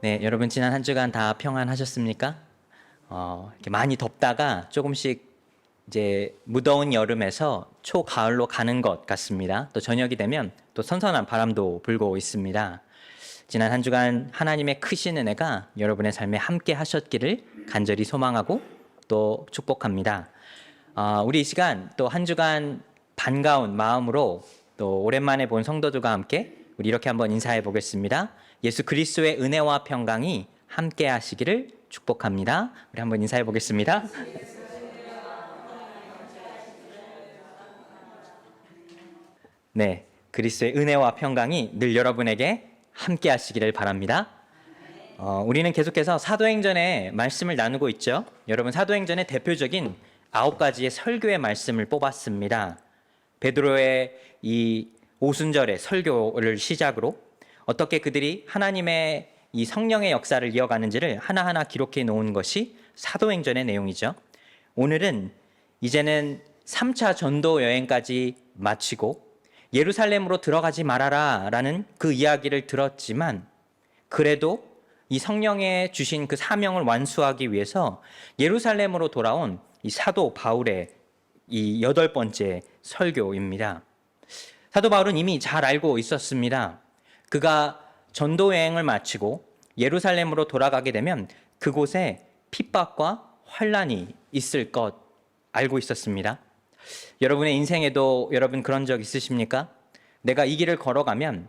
네, 여러분 지난 한 주간 다 평안하셨습니까? 이렇게 많이 덥다가 조금씩 이제 무더운 여름에서 초가을로 가는 것 같습니다. 또 저녁이 되면 또 선선한 바람도 불고 있습니다. 지난 한 주간 하나님의 크신 은혜가 여러분의 삶에 함께 하셨기를 간절히 소망하고 또 축복합니다. 우리 이 시간 또 한 주간 반가운 마음으로 또 오랜만에 본 성도들과 함께 우리 이렇게 한번 인사해 보겠습니다. 예수 그리스도의 은혜와 평강이 함께 하시기를 축복합니다. 우리 한번 인사해 보겠습니다. 네, 그리스도의 은혜와 평강이 늘 여러분에게 함께 하시기를 바랍니다. 우리는 계속해서 사도행전의 말씀을 나누고 있죠. 여러분, 사도행전의 대표적인 9가지의 설교의 말씀을 뽑았습니다. 베드로의 이 오순절의 설교를 시작으로 어떻게 그들이 하나님의 이 성령의 역사를 이어가는지를 하나하나 기록해 놓은 것이 사도행전의 내용이죠. 오늘은 이제는 3차 전도 여행까지 마치고 예루살렘으로 들어가지 말아라 라는 그 이야기를 들었지만 그래도 이 성령의 주신 그 사명을 완수하기 위해서 예루살렘으로 돌아온 이 사도 바울의 이 8번째 설교입니다. 사도 바울은 이미 잘 알고 있었습니다. 그가 전도 여행을 마치고 예루살렘으로 돌아가게 되면 그곳에 핍박과 환란이 있을 것 알고 있었습니다. 여러분의 인생에도 여러분 그런 적 있으십니까? 내가 이 길을 걸어가면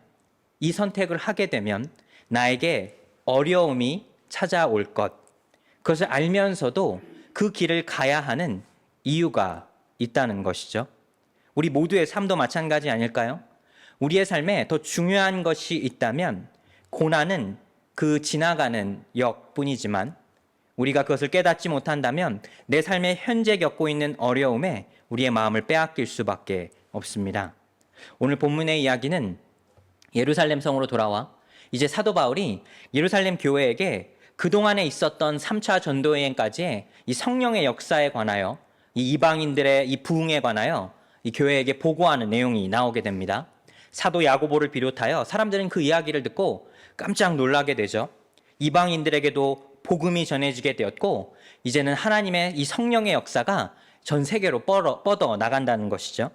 이 선택을 하게 되면 나에게 어려움이 찾아올 것. 그것을 알면서도 그 길을 가야 하는 이유가 있다는 것이죠. 우리 모두의 삶도 마찬가지 아닐까요? 우리의 삶에 더 중요한 것이 있다면 고난은 그 지나가는 역뿐이지만 우리가 그것을 깨닫지 못한다면 내 삶에 현재 겪고 있는 어려움에 우리의 마음을 빼앗길 수밖에 없습니다. 오늘 본문의 이야기는 예루살렘 성으로 돌아와 이제 사도 바울이 예루살렘 교회에게 그동안에 있었던 3차 전도 여행까지의 이 성령의 역사에 관하여 이 이방인들의 이 부흥에 관하여 이 교회에게 보고하는 내용이 나오게 됩니다. 사도 야고보를 비롯하여 사람들은 그 이야기를 듣고 깜짝 놀라게 되죠. 이방인들에게도 복음이 전해지게 되었고 이제는 하나님의 이 성령의 역사가 전 세계로 뻗어 나간다는 것이죠.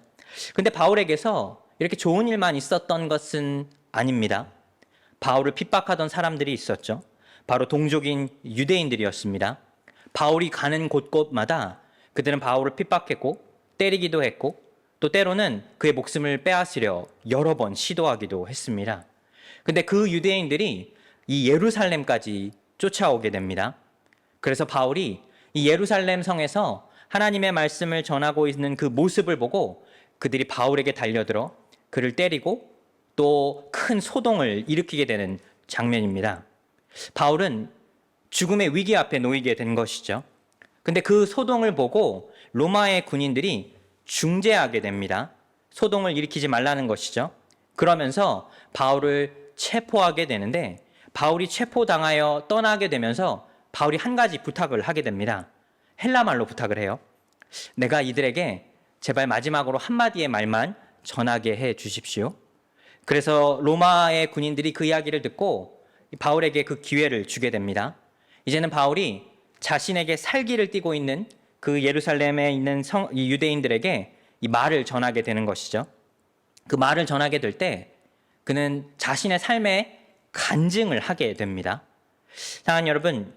근데 바울에게서 이렇게 좋은 일만 있었던 것은 아닙니다. 바울을 핍박하던 사람들이 있었죠. 바로 동족인 유대인들이었습니다. 바울이 가는 곳곳마다 그들은 바울을 핍박했고 때리기도 했고 또 때로는 그의 목숨을 빼앗으려 여러 번 시도하기도 했습니다. 근데 그 유대인들이 이 예루살렘까지 쫓아오게 됩니다. 그래서 바울이 이 예루살렘 성에서 하나님의 말씀을 전하고 있는 그 모습을 보고 그들이 바울에게 달려들어 그를 때리고 또 큰 소동을 일으키게 되는 장면입니다. 바울은 죽음의 위기 앞에 놓이게 된 것이죠. 근데 그 소동을 보고 로마의 군인들이 중재하게 됩니다. 소동을 일으키지 말라는 것이죠. 그러면서 바울을 체포하게 되는데 바울이 체포당하여 떠나게 되면서 바울이 한 가지 부탁을 하게 됩니다. 헬라말로 부탁을 해요. 내가 이들에게 제발 마지막으로 한마디의 말만 전하게 해 주십시오. 그래서 로마의 군인들이 그 이야기를 듣고 바울에게 그 기회를 주게 됩니다. 이제는 바울이 자신에게 살기를 띠고 있는 그 예루살렘에 있는 이 유대인들에게 이 말을 전하게 되는 것이죠. 그 말을 전하게 될 때 그는 자신의 삶에 간증을 하게 됩니다. 사랑하는 여러분,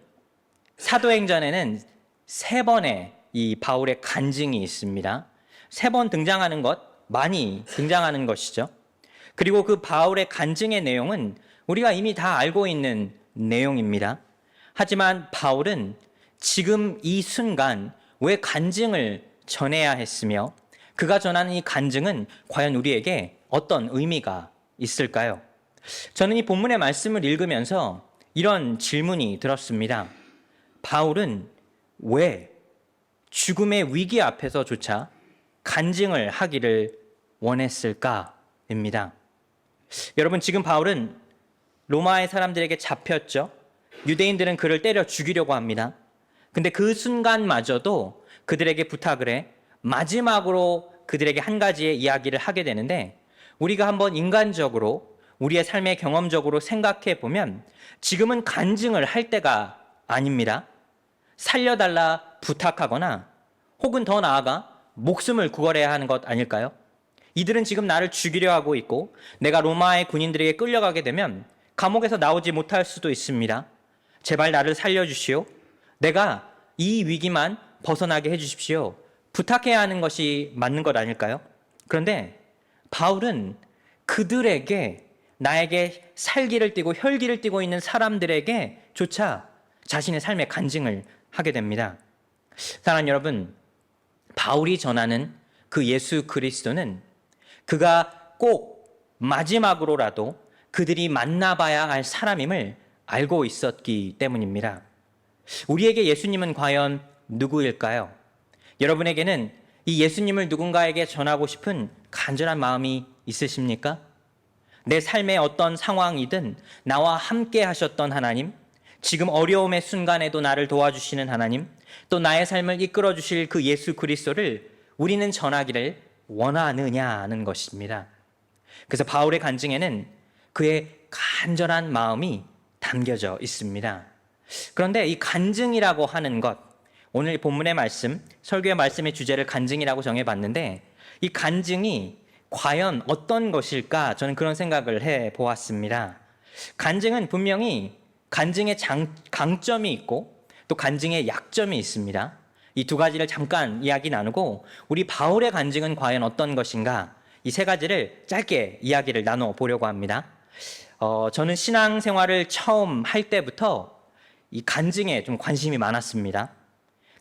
사도행전에는 3번의 이 바울의 간증이 있습니다. 3번 등장하는 것, 많이 등장하는 것이죠. 그리고 그 바울의 간증의 내용은 우리가 이미 다 알고 있는 내용입니다. 하지만 바울은 지금 이 순간 왜 간증을 전해야 했으며 그가 전하는 이 간증은 과연 우리에게 어떤 의미가 있을까요? 저는 이 본문의 말씀을 읽으면서 이런 질문이 들었습니다. 바울은 왜 죽음의 위기 앞에서조차 간증을 하기를 원했을까입니다. 여러분, 지금 바울은 로마의 사람들에게 잡혔죠. 유대인들은 그를 때려 죽이려고 합니다. 근데 그 순간마저도 그들에게 부탁을 해 마지막으로 그들에게 한 가지의 이야기를 하게 되는데 우리가 한번 인간적으로 우리의 삶의 경험적으로 생각해 보면 지금은 간증을 할 때가 아닙니다. 살려달라 부탁하거나 혹은 더 나아가 목숨을 구걸해야 하는 것 아닐까요? 이들은 지금 나를 죽이려 하고 있고 내가 로마의 군인들에게 끌려가게 되면 감옥에서 나오지 못할 수도 있습니다. 제발 나를 살려주시오. 내가 이 위기만 벗어나게 해주십시오. 부탁해야 하는 것이 맞는 것 아닐까요? 그런데 바울은 그들에게, 나에게 살기를 띠고 혈기를 띠고 있는 사람들에게 조차 자신의 삶의 간증을 하게 됩니다. 사랑하는 여러분, 바울이 전하는 그 예수 그리스도는 그가 꼭 마지막으로라도 그들이 만나봐야 할 사람임을 알고 있었기 때문입니다. 우리에게 예수님은 과연 누구일까요? 여러분에게는 이 예수님을 누군가에게 전하고 싶은 간절한 마음이 있으십니까? 내 삶의 어떤 상황이든 나와 함께 하셨던 하나님, 지금 어려움의 순간에도 나를 도와주시는 하나님, 또 나의 삶을 이끌어 주실 그 예수 그리스도를 우리는 전하기를 원하느냐는 것입니다. 그래서 바울의 간증에는 그의 간절한 마음이 담겨져 있습니다. 그런데 이 간증이라고 하는 것, 오늘 본문의 말씀, 설교의 말씀의 주제를 간증이라고 정해봤는데 이 간증이 과연 어떤 것일까? 저는 그런 생각을 해보았습니다. 간증은 분명히 간증의 강점이 있고 또 간증의 약점이 있습니다. 이 두 가지를 잠깐 이야기 나누고 우리 바울의 간증은 과연 어떤 것인가? 이 세 가지를 짧게 이야기를 나눠보려고 합니다. 저는 신앙생활을 처음 할 때부터 이 간증에 좀 관심이 많았습니다.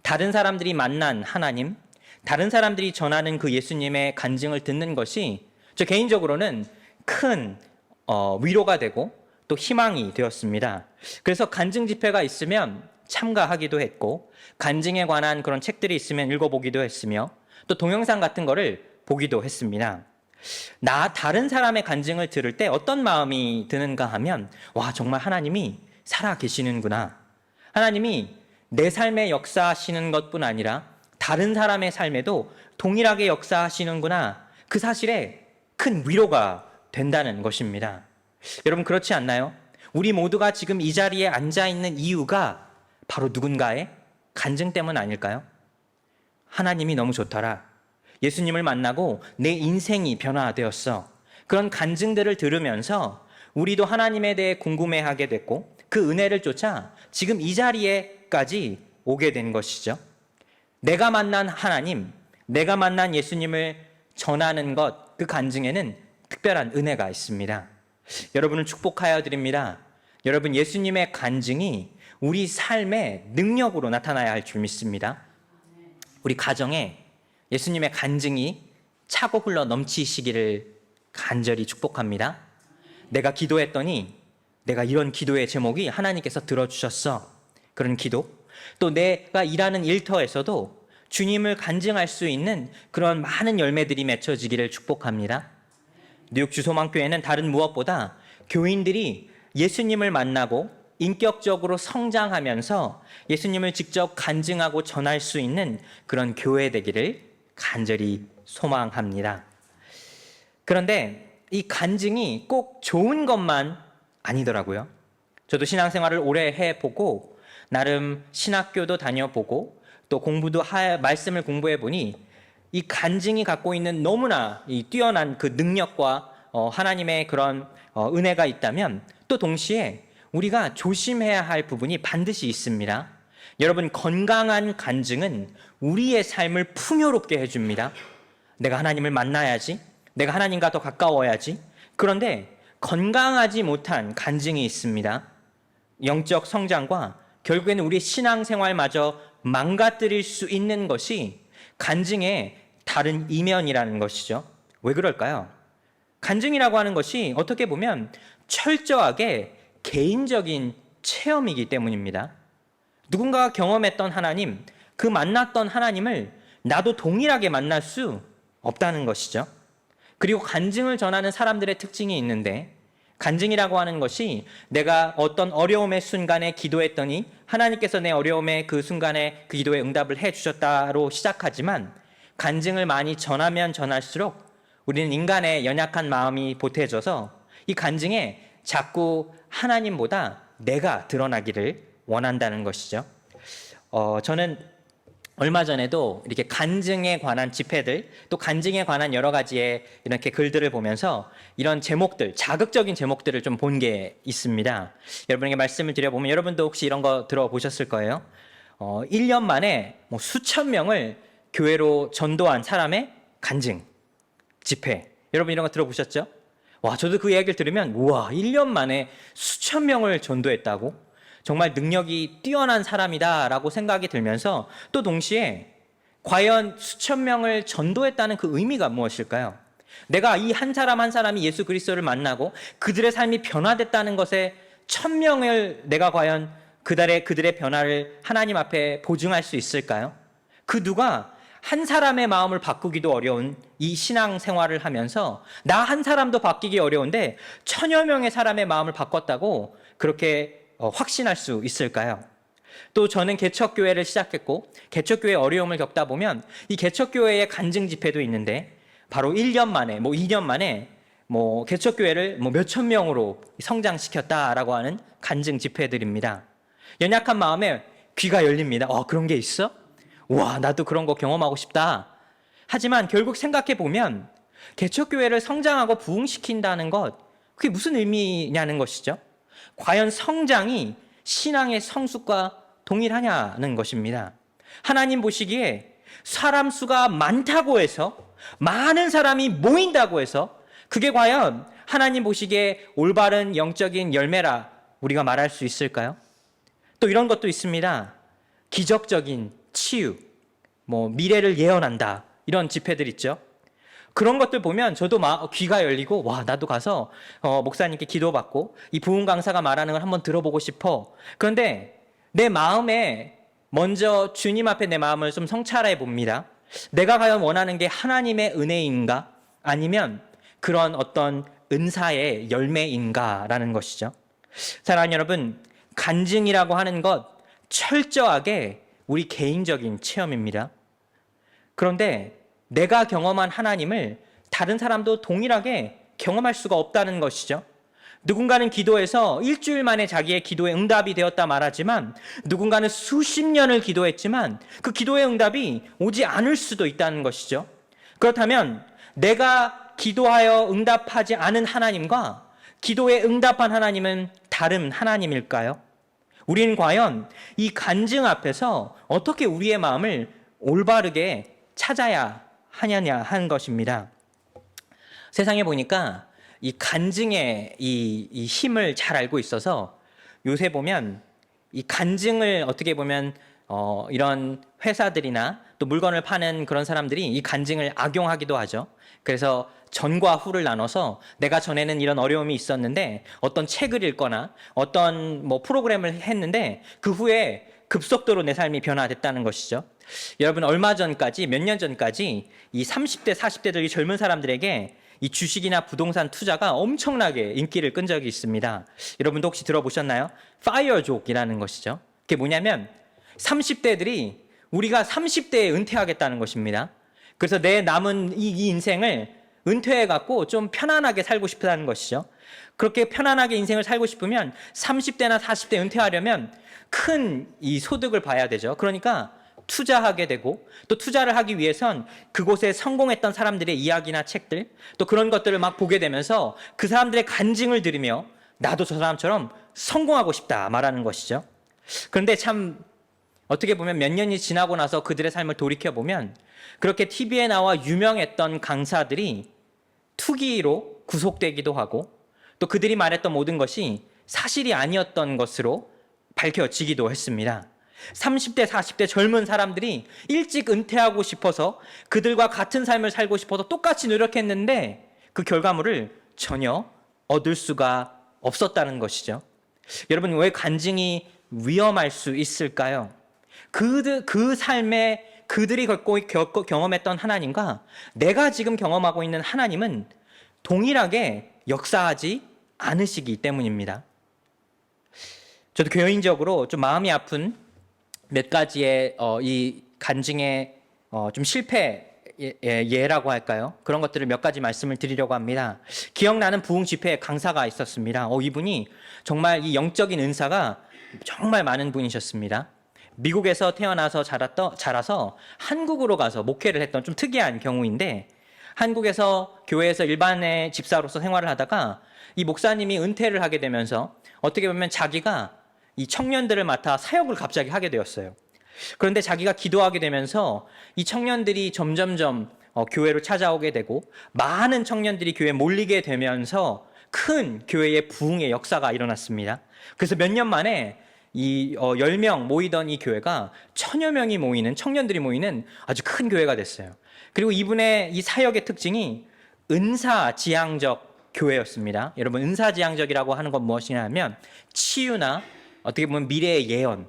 다른 사람들이 만난 하나님, 다른 사람들이 전하는 그 예수님의 간증을 듣는 것이 저 개인적으로는 큰 위로가 되고 또 희망이 되었습니다. 그래서 간증 집회가 있으면 참가하기도 했고 간증에 관한 그런 책들이 있으면 읽어보기도 했으며 또 동영상 같은 거를 보기도 했습니다. 다른 사람의 간증을 들을 때 어떤 마음이 드는가 하면 와, 정말 하나님이 살아 계시는구나. 하나님이 내 삶에 역사하시는 것뿐 아니라 다른 사람의 삶에도 동일하게 역사하시는구나. 그 사실에 큰 위로가 된다는 것입니다. 여러분 그렇지 않나요? 우리 모두가 지금 이 자리에 앉아 있는 이유가 바로 누군가의 간증 때문 아닐까요? 하나님이 너무 좋더라. 예수님을 만나고 내 인생이 변화되었어. 그런 간증들을 들으면서 우리도 하나님에 대해 궁금해하게 됐고 그 은혜를 쫓아 지금 이 자리에까지 오게 된 것이죠. 내가 만난 하나님, 내가 만난 예수님을 전하는 것, 그 간증에는 특별한 은혜가 있습니다. 여러분을 축복하여 드립니다. 여러분, 예수님의 간증이 우리 삶의 능력으로 나타나야 할 줄 믿습니다. 우리 가정에 예수님의 간증이 차고 흘러 넘치시기를 간절히 축복합니다. 내가 기도했더니 내가 이런 기도의 제목이 하나님께서 들어주셨어. 그런 기도. 또 내가 일하는 일터에서도 주님을 간증할 수 있는 그런 많은 열매들이 맺혀지기를 축복합니다. 뉴욕 주소망교회는 다른 무엇보다 교인들이 예수님을 만나고 인격적으로 성장하면서 예수님을 직접 간증하고 전할 수 있는 그런 교회 되기를 간절히 소망합니다. 그런데 이 간증이 꼭 좋은 것만 아니더라고요. 저도 신앙생활을 오래 해보고 나름 신학교도 다녀보고 또 말씀을 공부해보니 이 간증이 갖고 있는 너무나 이 뛰어난 그 능력과 하나님의 그런 은혜가 있다면 또 동시에 우리가 조심해야 할 부분이 반드시 있습니다. 여러분, 건강한 간증은 우리의 삶을 풍요롭게 해줍니다. 내가 하나님을 만나야지. 내가 하나님과 더 가까워야지. 그런데 건강하지 못한 간증이 있습니다. 영적 성장과 결국에는 우리의 신앙생활마저 망가뜨릴 수 있는 것이 간증의 다른 이면이라는 것이죠. 왜 그럴까요? 간증이라고 하는 것이 어떻게 보면 철저하게 개인적인 체험이기 때문입니다. 누군가가 경험했던 하나님, 그 만났던 하나님을 나도 동일하게 만날 수 없다는 것이죠. 그리고 간증을 전하는 사람들의 특징이 있는데 간증이라고 하는 것이 내가 어떤 어려움의 순간에 기도했더니 하나님께서 내 어려움의 그 순간에 그 기도에 응답을 해주셨다로 시작하지만 간증을 많이 전하면 전할수록 우리는 인간의 연약한 마음이 보태져서 이 간증에 자꾸 하나님보다 내가 드러나기를 원한다는 것이죠. 저는 얼마 전에도 이렇게 간증에 관한 집회들, 또 간증에 관한 여러 가지의 이렇게 글들을 보면서 이런 제목들, 자극적인 제목들을 좀 본 게 있습니다. 여러분에게 말씀을 드려보면 여러분도 혹시 이런 거 들어보셨을 거예요. 1년 만에 뭐 수천 명을 교회로 전도한 사람의 간증, 집회. 여러분 이런 거 들어보셨죠? 와, 저도 그 이야기를 들으면 우와, 1년 만에 수천 명을 전도했다고? 정말 능력이 뛰어난 사람이다라고 생각이 들면서 또 동시에 과연 수천 명을 전도했다는 그 의미가 무엇일까요? 내가 이 한 사람 한 사람이 예수 그리스도를 만나고 그들의 삶이 변화됐다는 것에 1000명을 내가 과연 그들의 변화를 하나님 앞에 보증할 수 있을까요? 그 누가 한 사람의 마음을 바꾸기도 어려운 이 신앙 생활을 하면서 나 한 사람도 바뀌기 어려운데 1000여 명의 사람의 마음을 바꿨다고 그렇게 확신할 수 있을까요? 또 저는 개척교회를 시작했고 개척교회 어려움을 겪다 보면 이 개척교회의 간증 집회도 있는데 바로 1년 만에 2년 만에 개척교회를 몇천 명으로 성장시켰다라고 하는 간증 집회들입니다. 연약한 마음에 귀가 열립니다. 그런 게 있어? 와, 나도 그런 거 경험하고 싶다. 하지만 결국 생각해 보면 개척교회를 성장하고 부흥시킨다는 것, 그게 무슨 의미냐는 것이죠. 과연 성장이 신앙의 성숙과 동일하냐는 것입니다. 하나님 보시기에 사람 수가 많다고 해서, 많은 사람이 모인다고 해서 그게 과연 하나님 보시기에 올바른 영적인 열매라 우리가 말할 수 있을까요? 또 이런 것도 있습니다. 기적적인 치유, 미래를 예언한다, 이런 집회들 있죠. 그런 것들 보면 저도 귀가 열리고 와, 나도 가서 목사님께 기도받고 이 부흥 강사가 말하는 걸 한번 들어보고 싶어. 그런데 내 마음에 먼저 주님 앞에 내 마음을 좀 성찰해 봅니다. 내가 과연 원하는 게 하나님의 은혜인가? 아니면 그런 어떤 은사의 열매인가라는 것이죠. 사랑하는 여러분, 간증이라고 하는 것 철저하게 우리 개인적인 체험입니다. 그런데 내가 경험한 하나님을 다른 사람도 동일하게 경험할 수가 없다는 것이죠. 누군가는 기도해서 일주일 만에 자기의 기도에 응답이 되었다 말하지만 누군가는 수십 년을 기도했지만 그 기도의 응답이 오지 않을 수도 있다는 것이죠. 그렇다면 내가 기도하여 응답하지 않은 하나님과 기도에 응답한 하나님은 다른 하나님일까요? 우리는 과연 이 간증 앞에서 어떻게 우리의 마음을 올바르게 찾아야 하느냐 하는 것입니다. 세상에 보니까 이 간증의 이 힘을 잘 알고 있어서 요새 보면 이 간증을 어떻게 보면 이런 회사들이나 또 물건을 파는 그런 사람들이 이 간증을 악용하기도 하죠. 그래서 전과 후를 나눠서 내가 전에는 이런 어려움이 있었는데 어떤 책을 읽거나 어떤 프로그램을 했는데 그 후에 급속도로 내 삶이 변화됐다는 것이죠. 여러분, 얼마 전까지, 몇 년 전까지 이 30대, 40대들, 이 젊은 사람들에게 이 주식이나 부동산 투자가 엄청나게 인기를 끈 적이 있습니다. 여러분도 혹시 들어보셨나요? 파이어족이라는 것이죠. 그게 뭐냐면 30대들이 우리가 30대에 은퇴하겠다는 것입니다. 그래서 내 남은 이 인생을 은퇴해갖고 좀 편안하게 살고 싶다는 것이죠. 그렇게 편안하게 인생을 살고 싶으면 30대나 40대 은퇴하려면 큰 이 소득을 봐야 되죠. 그러니까 투자하게 되고 또 투자를 하기 위해선 그곳에 성공했던 사람들의 이야기나 책들 또 그런 것들을 막 보게 되면서 그 사람들의 간증을 들으며 나도 저 사람처럼 성공하고 싶다 말하는 것이죠. 그런데 참 어떻게 보면 몇 년이 지나고 나서 그들의 삶을 돌이켜보면 그렇게 TV에 나와 유명했던 강사들이 투기로 구속되기도 하고 또 그들이 말했던 모든 것이 사실이 아니었던 것으로 밝혀지기도 했습니다. 30대, 40대 젊은 사람들이 일찍 은퇴하고 싶어서 그들과 같은 삶을 살고 싶어서 똑같이 노력했는데 그 결과물을 전혀 얻을 수가 없었다는 것이죠. 여러분, 왜 간증이 위험할 수 있을까요? 그 삶에 그들이 경험했던 하나님과 내가 지금 경험하고 있는 하나님은 동일하게 역사하지 않으시기 때문입니다. 저도 개인적으로 좀 마음이 아픈 몇 가지의 이 간증에 좀 실패 예라고 할까요? 그런 것들을 몇 가지 말씀을 드리려고 합니다. 기억나는 부흥 집회 강사가 있었습니다. 이분이 정말 이 영적인 은사가 정말 많은 분이셨습니다. 미국에서 태어나서 자라서 한국으로 가서 목회를 했던 좀 특이한 경우인데, 한국에서 교회에서 일반의 집사로서 생활을 하다가 이 목사님이 은퇴를 하게 되면서 어떻게 보면 자기가 이 청년들을 맡아 사역을 갑자기 하게 되었어요. 그런데 자기가 기도하게 되면서 이 청년들이 점점점 교회로 찾아오게 되고 많은 청년들이 교회에 몰리게 되면서 큰 교회의 부흥의 역사가 일어났습니다. 그래서 몇 년 만에 이 10명 모이던 이 교회가 1000여 명이 모이는, 청년들이 모이는 아주 큰 교회가 됐어요. 그리고 이분의 이 사역의 특징이 은사지향적 교회였습니다. 여러분, 은사지향적이라고 하는 건 무엇이냐 하면 치유나 어떻게 보면 미래의 예언,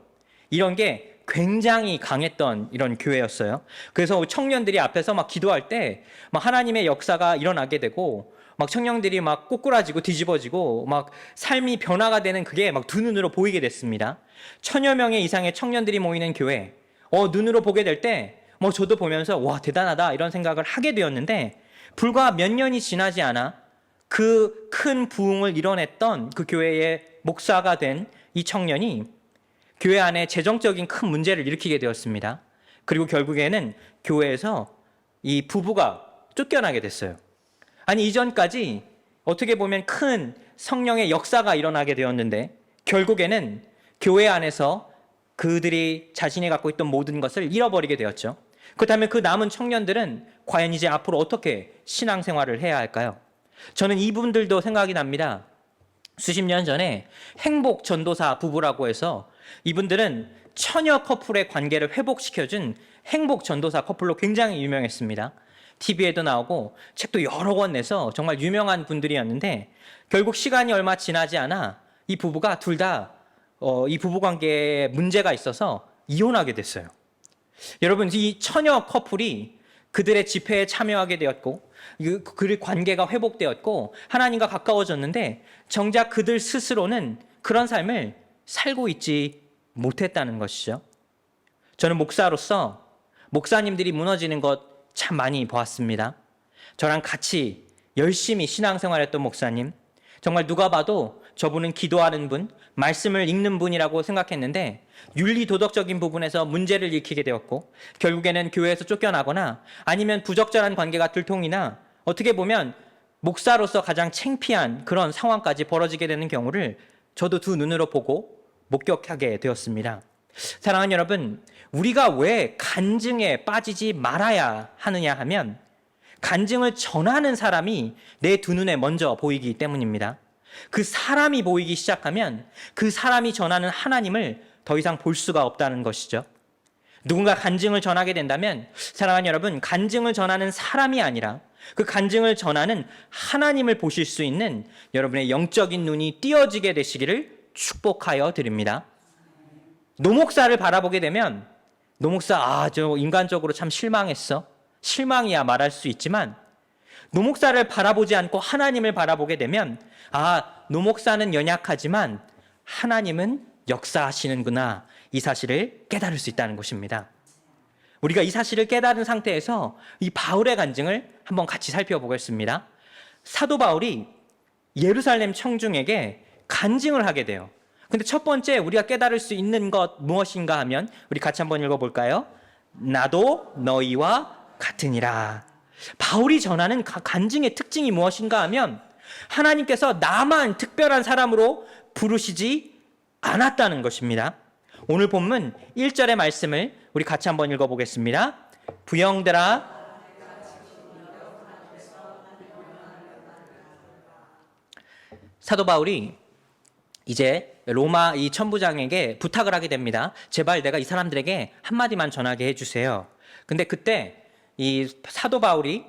이런 게 굉장히 강했던 이런 교회였어요. 그래서 청년들이 앞에서 막 기도할 때 막 하나님의 역사가 일어나게 되고 막 청년들이 막 꼬꾸라지고 뒤집어지고 막 삶이 변화가 되는 그게 막 두 눈으로 보이게 됐습니다. 1000여 명의 이상의 청년들이 모이는 교회, 눈으로 보게 될 때 뭐 저도 보면서 와, 대단하다 이런 생각을 하게 되었는데, 불과 몇 년이 지나지 않아 그 큰 부흥을 이뤄냈던 그 교회의 목사가 된 이 청년이 교회 안에 재정적인 큰 문제를 일으키게 되었습니다. 그리고 결국에는 교회에서 이 부부가 쫓겨나게 됐어요. 아니, 이전까지 어떻게 보면 큰 성령의 역사가 일어나게 되었는데 결국에는 교회 안에서 그들이 자신이 갖고 있던 모든 것을 잃어버리게 되었죠. 그렇다면 그 남은 청년들은 과연 이제 앞으로 어떻게 신앙생활을 해야 할까요? 저는 이분들도 생각이 납니다. 수십 년 전에 행복 전도사 부부라고 해서 이분들은 처녀 커플의 관계를 회복시켜준 행복 전도사 커플로 굉장히 유명했습니다. TV에도 나오고 책도 여러 권 내서 정말 유명한 분들이었는데, 결국 시간이 얼마 지나지 않아 이 부부가 둘 다 이 부부관계에 문제가 있어서 이혼하게 됐어요. 여러분, 이 처녀 커플이 그들의 집회에 참여하게 되었고 그 관계가 회복되었고 하나님과 가까워졌는데, 정작 그들 스스로는 그런 삶을 살고 있지 못했다는 것이죠. 저는 목사로서 목사님들이 무너지는 것 참 많이 보았습니다. 저랑 같이 열심히 신앙생활했던 목사님, 정말 누가 봐도 저분은 기도하는 분, 말씀을 읽는 분이라고 생각했는데 윤리도덕적인 부분에서 문제를 일으키게 되었고 결국에는 교회에서 쫓겨나거나 아니면 부적절한 관계가 들통이나 어떻게 보면 목사로서 가장 창피한 그런 상황까지 벌어지게 되는 경우를 저도 두 눈으로 보고 목격하게 되었습니다. 사랑하는 여러분, 우리가 왜 간증에 빠지지 말아야 하느냐 하면 간증을 전하는 사람이 내 두 눈에 먼저 보이기 때문입니다. 그 사람이 보이기 시작하면 그 사람이 전하는 하나님을 더 이상 볼 수가 없다는 것이죠. 누군가 간증을 전하게 된다면 사랑하는 여러분, 간증을 전하는 사람이 아니라 그 간증을 전하는 하나님을 보실 수 있는 여러분의 영적인 눈이 띄어지게 되시기를 축복하여 드립니다. 노목사를 바라보게 되면 노목사, 저 인간적으로 참 실망했어. 실망이야 말할 수 있지만, 노목사를 바라보지 않고 하나님을 바라보게 되면 노목사는 연약하지만 하나님은 역사하시는구나, 이 사실을 깨달을 수 있다는 것입니다. 우리가 이 사실을 깨달은 상태에서 이 바울의 간증을 한번 같이 살펴보겠습니다. 사도 바울이 예루살렘 청중에게 간증을 하게 돼요. 근데 첫 번째 우리가 깨달을 수 있는 것 무엇인가 하면 우리 같이 한번 읽어볼까요? 나도 너희와 같으니라. 바울이 전하는 간증의 특징이 무엇인가 하면 하나님께서 나만 특별한 사람으로 부르시지 않았다는 것입니다. 오늘 본문 1절의 말씀을 우리 같이 한번 읽어보겠습니다. 부형들아, 사도 바울이 이제 로마 이 천부장에게 부탁을 하게 됩니다. 제발 내가 이 사람들에게 한마디만 전하게 해주세요. 근데 그때 이 사도 바울이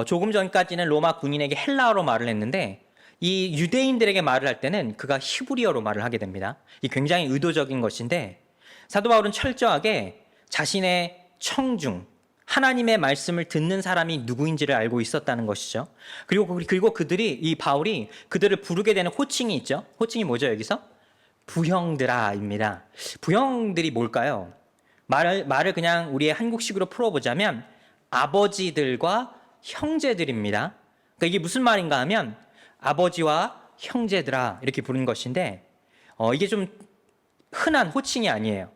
조금 전까지는 로마 군인에게 헬라어로 말을 했는데 이 유대인들에게 말을 할 때는 그가 히브리어로 말을 하게 됩니다. 이 굉장히 의도적인 것인데, 사도 바울은 철저하게 자신의 청중, 하나님의 말씀을 듣는 사람이 누구인지를 알고 있었다는 것이죠. 그리고 그들이, 이 바울이 그들을 부르게 되는 호칭이 있죠. 호칭이 뭐죠, 여기서? 부형들아입니다. 부형들이 뭘까요? 말을 그냥 우리의 한국식으로 풀어보자면 아버지들과 형제들입니다. 그러니까 이게 무슨 말인가 하면 아버지와 형제들아 이렇게 부르는 것인데 이게 좀 흔한 호칭이 아니에요.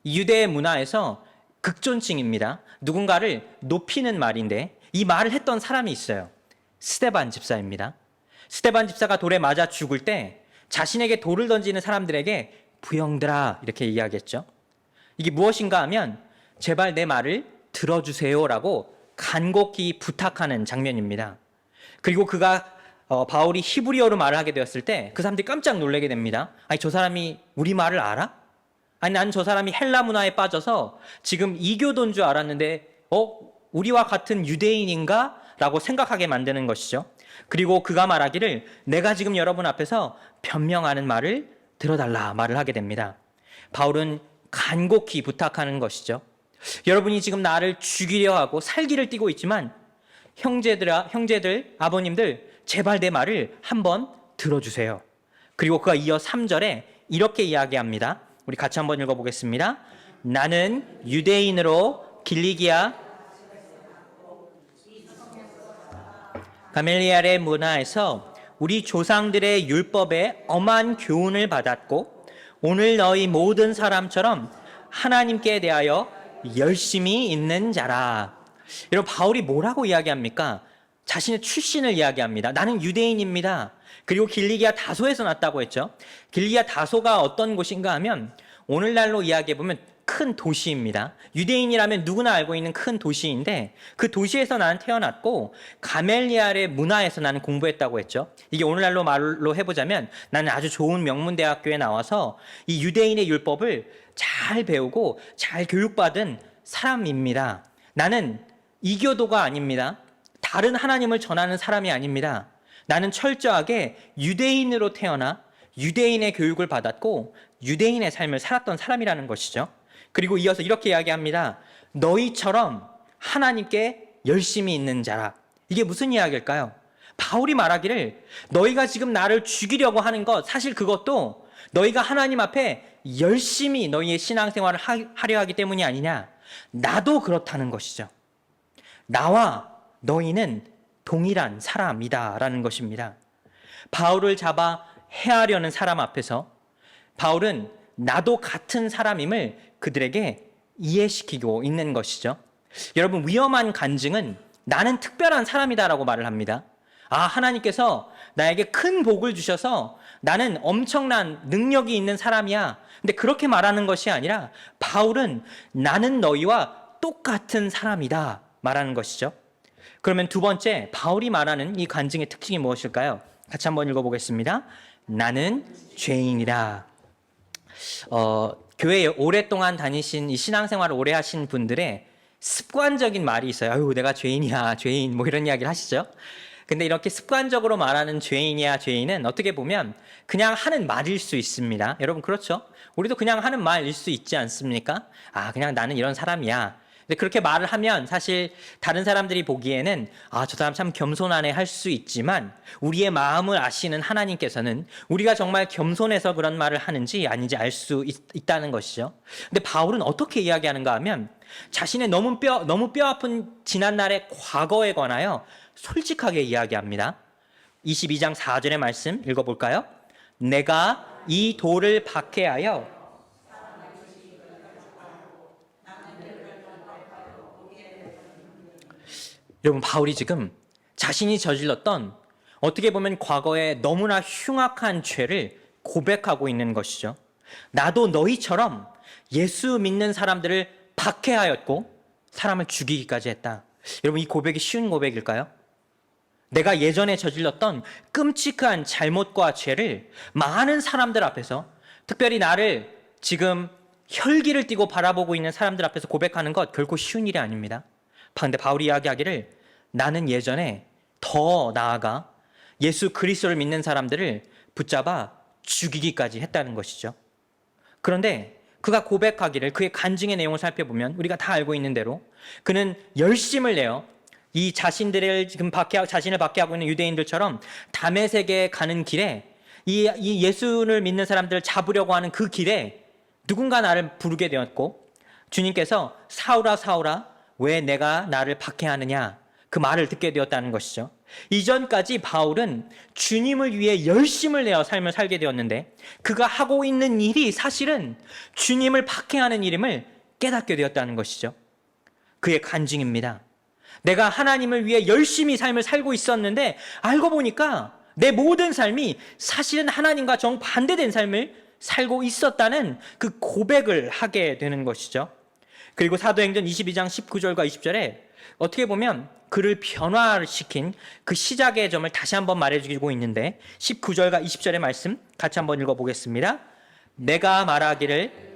유대 문화에서 극존칭입니다. 누군가를 높이는 말인데 이 말을 했던 사람이 있어요. 스데반 집사입니다. 스데반 집사가 돌에 맞아 죽을 때 자신에게 돌을 던지는 사람들에게 부형들아 이렇게 이야기했죠. 이게 무엇인가 하면 제발 내 말을 들어주세요라고 간곡히 부탁하는 장면입니다. 그리고 바울이 히브리어로 말을 하게 되었을 때 그 사람들이 깜짝 놀라게 됩니다. 아니 저 사람이 우리 말을 알아? 아니 난 저 사람이 헬라 문화에 빠져서 지금 이교도인 줄 알았는데 우리와 같은 유대인인가? 라고 생각하게 만드는 것이죠. 그리고 그가 말하기를 내가 지금 여러분 앞에서 변명하는 말을 들어달라 말을 하게 됩니다. 바울은 간곡히 부탁하는 것이죠. 여러분이 지금 나를 죽이려 하고 살기를 띠고 있지만 형제들, 아버님들 제발 내 말을 한번 들어주세요. 그리고 그가 이어 3절에 이렇게 이야기합니다. 우리 같이 한번 읽어보겠습니다. 나는 유대인으로 길리기아 가멜리엘의 문화에서 우리 조상들의 율법에 엄한 교훈을 받았고 오늘 너희 모든 사람처럼 하나님께 대하여 열심히 있는 자라. 여러분 바울이 뭐라고 이야기합니까? 자신의 출신을 이야기합니다. 나는 유대인입니다. 그리고 길리기아 다소에서 났다고 했죠. 길리기아 다소가 어떤 곳인가 하면 오늘날로 이야기해보면 큰 도시입니다. 유대인이라면 누구나 알고 있는 큰 도시인데 그 도시에서 나는 태어났고 가멜리알의 문화에서 나는 공부했다고 했죠. 이게 오늘날로 말로 해보자면 나는 아주 좋은 명문대학교에 나와서 이 유대인의 율법을 잘 배우고 잘 교육받은 사람입니다. 나는 이교도가 아닙니다. 다른 하나님을 전하는 사람이 아닙니다. 나는 철저하게 유대인으로 태어나 유대인의 교육을 받았고 유대인의 삶을 살았던 사람이라는 것이죠. 그리고 이어서 이렇게 이야기합니다. 너희처럼 하나님께 열심히 있는 자라. 이게 무슨 이야기일까요? 바울이 말하기를 너희가 지금 나를 죽이려고 하는 것 사실 그것도 너희가 하나님 앞에 열심히 너희의 신앙생활을 하려 하기 때문이 아니냐. 나도 그렇다는 것이죠. 나와 너희는 동일한 사람이다 라는 것입니다. 바울을 잡아 해하려는 사람 앞에서 바울은 나도 같은 사람임을 그들에게 이해시키고 있는 것이죠. 여러분 위험한 간증은 나는 특별한 사람이다라고 말을 합니다. 하나님께서 나에게 큰 복을 주셔서 나는 엄청난 능력이 있는 사람이야. 근데 그렇게 말하는 것이 아니라 바울은 나는 너희와 똑같은 사람이다 말하는 것이죠. 그러면 두 번째 바울이 말하는 이 간증의 특징이 무엇일까요? 같이 한번 읽어보겠습니다. 나는 죄인이다. 교회에 오랫동안 다니신 이 신앙생활을 오래 하신 분들의 습관적인 말이 있어요. 아유, 내가 죄인이야, 죄인, 뭐 이런 이야기를 하시죠. 근데 이렇게 습관적으로 말하는 죄인이야, 죄인은 어떻게 보면 그냥 하는 말일 수 있습니다. 여러분, 그렇죠? 우리도 그냥 하는 말일 수 있지 않습니까? 그냥 나는 이런 사람이야. 근데 그렇게 말을 하면 사실 다른 사람들이 보기에는 저 사람 참 겸손하네 할 수 있지만 우리의 마음을 아시는 하나님께서는 우리가 정말 겸손해서 그런 말을 하는지 아닌지 알 수 있다는 것이죠. 근데 바울은 어떻게 이야기하는가 하면 자신의 너무 뼈 아픈 지난날의 과거에 관하여 솔직하게 이야기합니다. 22장 4절의 말씀 읽어볼까요? 내가 이 돌을 박해하여 여러분 바울이 지금 자신이 저질렀던 어떻게 보면 과거에 너무나 흉악한 죄를 고백하고 있는 것이죠. 나도 너희처럼 예수 믿는 사람들을 박해하였고 사람을 죽이기까지 했다. 여러분 이 고백이 쉬운 고백일까요? 내가 예전에 저질렀던 끔찍한 잘못과 죄를 많은 사람들 앞에서 특별히 나를 지금 혈기를 띠고 바라보고 있는 사람들 앞에서 고백하는 것 결코 쉬운 일이 아닙니다. 그런데 바울이 이야기하기를 나는 예전에 더 나아가 예수 그리스도를 믿는 사람들을 붙잡아 죽이기까지 했다는 것이죠. 그런데 그가 고백하기를 그의 간증의 내용을 살펴보면 우리가 다 알고 있는 대로 그는 열심을 내어 이 자신들을 지금 자신을 박해하고 있는 유대인들처럼 다메섹에 가는 길에 이 예수를 믿는 사람들을 잡으려고 하는 그 길에 누군가 나를 부르게 되었고 주님께서 사울아 사울아 왜 내가 나를 박해하느냐? 그 말을 듣게 되었다는 것이죠. 이전까지 바울은 주님을 위해 열심을 내어 삶을 살게 되었는데 그가 하고 있는 일이 사실은 주님을 박해하는 일임을 깨닫게 되었다는 것이죠. 그의 간증입니다. 내가 하나님을 위해 열심히 삶을 살고 있었는데 알고 보니까 내 모든 삶이 사실은 하나님과 정반대된 삶을 살고 있었다는 그 고백을 하게 되는 것이죠. 그리고 사도행전 22장 19절과 20절에 어떻게 보면 그를 변화시킨 그 시작의 점을 다시 한번 말해주고 있는데 19절과 20절의 말씀 같이 한번 읽어보겠습니다. 내가 말하기를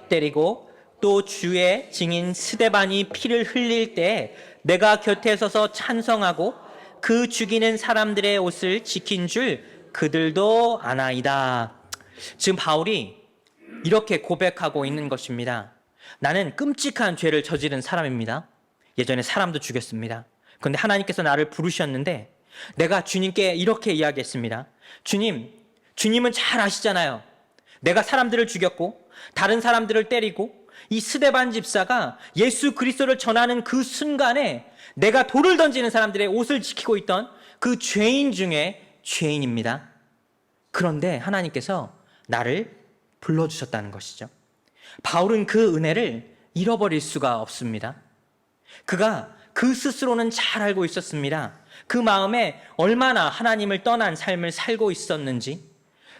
때리고 또 주의 증인 스데반이 피를 흘릴 때 내가 곁에 서서 찬성하고 그 죽이는 사람들의 옷을 지킨 줄 그들도 아나이다. 지금 바울이 이렇게 고백하고 있는 것입니다. 나는 끔찍한 죄를 저지른 사람입니다. 예전에 사람도 죽였습니다. 그런데 하나님께서 나를 부르셨는데 내가 주님께 이렇게 이야기했습니다. 주님은 잘 아시잖아요. 내가 사람들을 죽였고 다른 사람들을 때리고 이 스데반 집사가 예수 그리스도를 전하는 그 순간에 내가 돌을 던지는 사람들의 옷을 지키고 있던 그 죄인 중에 죄인입니다. 그런데 하나님께서 나를 불러주셨다는 것이죠. 바울은 그 은혜를 잃어버릴 수가 없습니다. 그가 그 스스로는 잘 알고 있었습니다. 그 마음에 얼마나 하나님을 떠난 삶을 살고 있었는지,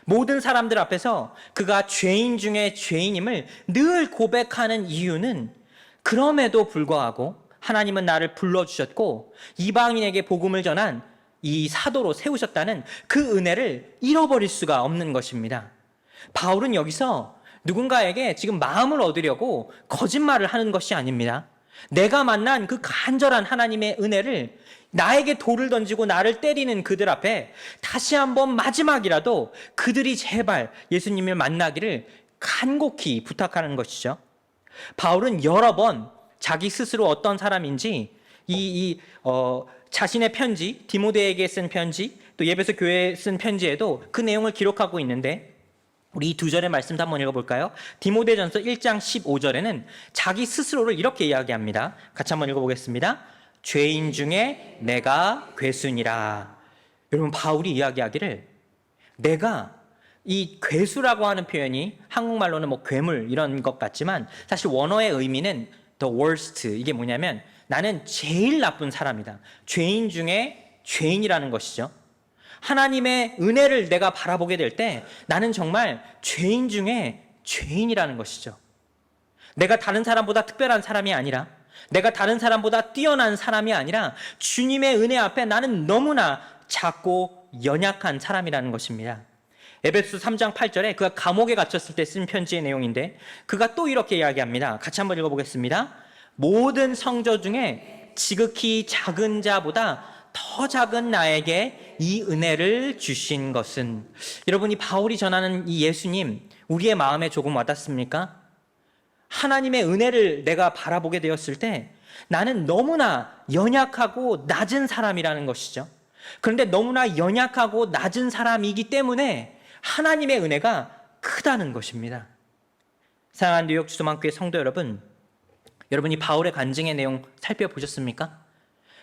모든 사람들 앞에서 그가 죄인 중에 죄인임을 늘 고백하는 이유는 그럼에도 불구하고 하나님은 나를 불러주셨고 이방인에게 복음을 전한 이 사도로 세우셨다는 그 은혜를 잃어버릴 수가 없는 것입니다. 바울은 여기서 누군가에게 지금 마음을 얻으려고 거짓말을 하는 것이 아닙니다. 내가 만난 그 간절한 하나님의 은혜를 나에게 돌을 던지고 나를 때리는 그들 앞에 다시 한번 마지막이라도 그들이 제발 예수님을 만나기를 간곡히 부탁하는 것이죠. 바울은 여러 번 자기 스스로 어떤 사람인지 자신의 편지, 디모데에게 쓴 편지, 또 에베소 교회에 쓴 편지에도 그 내용을 기록하고 있는데 우리 이 두 절의 말씀도 한번 읽어볼까요? 디모데전서 1장 15절에는 자기 스스로를 이렇게 이야기합니다. 같이 한번 읽어보겠습니다. 죄인 중에 내가 괴순이라. 여러분, 바울이 이야기하기를 내가 이 괴수라고 하는 표현이 한국말로는 뭐 괴물 이런 것 같지만 사실 원어의 의미는 the worst, 이게 뭐냐면 나는 제일 나쁜 사람이다. 죄인 중에 죄인이라는 것이죠. 하나님의 은혜를 내가 바라보게 될 때 나는 정말 죄인 중에 죄인이라는 것이죠. 내가 다른 사람보다 특별한 사람이 아니라, 내가 다른 사람보다 뛰어난 사람이 아니라 주님의 은혜 앞에 나는 너무나 작고 연약한 사람이라는 것입니다. 에베소 3장 8절에 그가 감옥에 갇혔을 때 쓴 편지의 내용인데 그가 또 이렇게 이야기합니다. 같이 한번 읽어보겠습니다. 모든 성저 중에 지극히 작은 자보다 더 작은 나에게 이 은혜를 주신 것은. 여러분이 바울이 전하는 이 예수님 우리의 마음에 조금 와닿습니까? 하나님의 은혜를 내가 바라보게 되었을 때 나는 너무나 연약하고 낮은 사람이라는 것이죠. 그런데 너무나 연약하고 낮은 사람이기 때문에 하나님의 은혜가 크다는 것입니다. 사랑하는 뉴욕 주소만교회 성도 여러분, 여러분이 바울의 간증의 내용 살펴보셨습니까?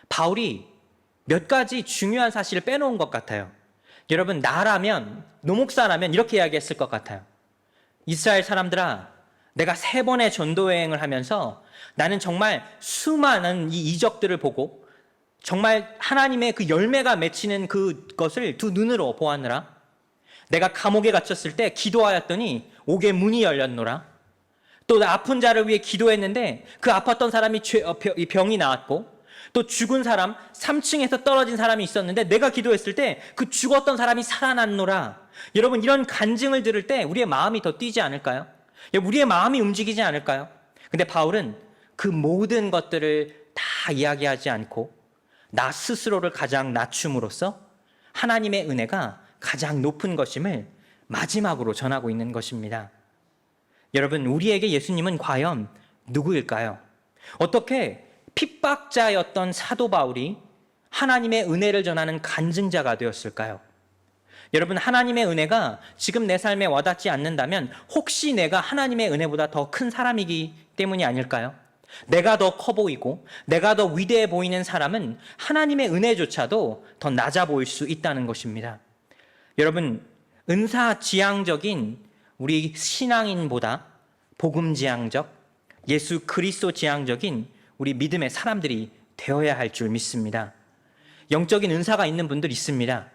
바울이 몇 가지 중요한 사실을 빼놓은 것 같아요. 여러분, 나라면, 노목사라면 이렇게 이야기했을 것 같아요. 이스라엘 사람들아, 내가 3번의 전도 여행을 하면서 나는 정말 수많은 이 이적들을 보고 정말 하나님의 그 열매가 맺히는 그것을 두 눈으로 보았노라. 내가 감옥에 갇혔을 때 기도하였더니 옥의 문이 열렸노라. 또 아픈 자를 위해 기도했는데 그 아팠던 사람이 병이 나았고, 또 죽은 사람, 3층에서 떨어진 사람이 있었는데 내가 기도했을 때 그 죽었던 사람이 살아났노라. 여러분, 이런 간증을 들을 때 우리의 마음이 더 뛰지 않을까요? 우리의 마음이 움직이지 않을까요? 근데 바울은 그 모든 것들을 다 이야기하지 않고 나 스스로를 가장 낮춤으로써 하나님의 은혜가 가장 높은 것임을 마지막으로 전하고 있는 것입니다. 여러분, 우리에게 예수님은 과연 누구일까요? 어떻게 핍박자였던 사도 바울이 하나님의 은혜를 전하는 간증자가 되었을까요? 여러분, 하나님의 은혜가 지금 내 삶에 와닿지 않는다면 혹시 내가 하나님의 은혜보다 더 큰 사람이기 때문이 아닐까요? 내가 더 커 보이고 내가 더 위대해 보이는 사람은 하나님의 은혜조차도 더 낮아 보일 수 있다는 것입니다. 여러분, 은사지향적인 우리 신앙인보다 복음지향적, 예수 그리스도 지향적인 우리 믿음의 사람들이 되어야 할 줄 믿습니다. 영적인 은사가 있는 분들 있습니다.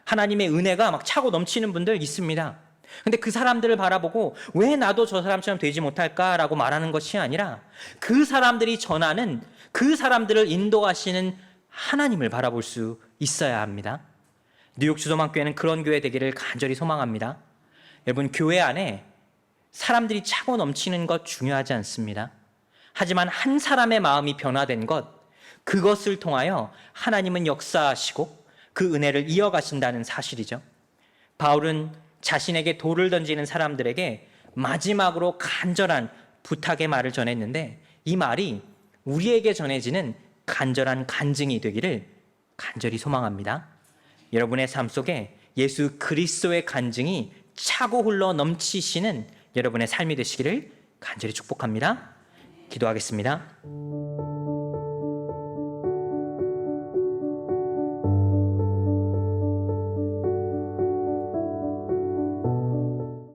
하나님의 은혜가 막 차고 넘치는 분들 있습니다. 근데 그 사람들을 바라보고 왜 나도 저 사람처럼 되지 못할까라고 말하는 것이 아니라 그 사람들이 전하는, 그 사람들을 인도하시는 하나님을 바라볼 수 있어야 합니다. 뉴욕 주도만교회는 그런 교회 되기를 간절히 소망합니다. 여러분, 교회 안에 사람들이 차고 넘치는 것 중요하지 않습니다. 하지만 한 사람의 마음이 변화된 것, 그것을 통하여 하나님은 역사하시고 그 은혜를 이어가신다는 사실이죠. 바울은 자신에게 돌을 던지는 사람들에게 마지막으로 간절한 부탁의 말을 전했는데, 이 말이 우리에게 전해지는 간절한 간증이 되기를 간절히 소망합니다. 여러분의 삶 속에 예수 그리스도의 간증이 차고 흘러 넘치시는 여러분의 삶이 되시기를 간절히 축복합니다. 기도하겠습니다.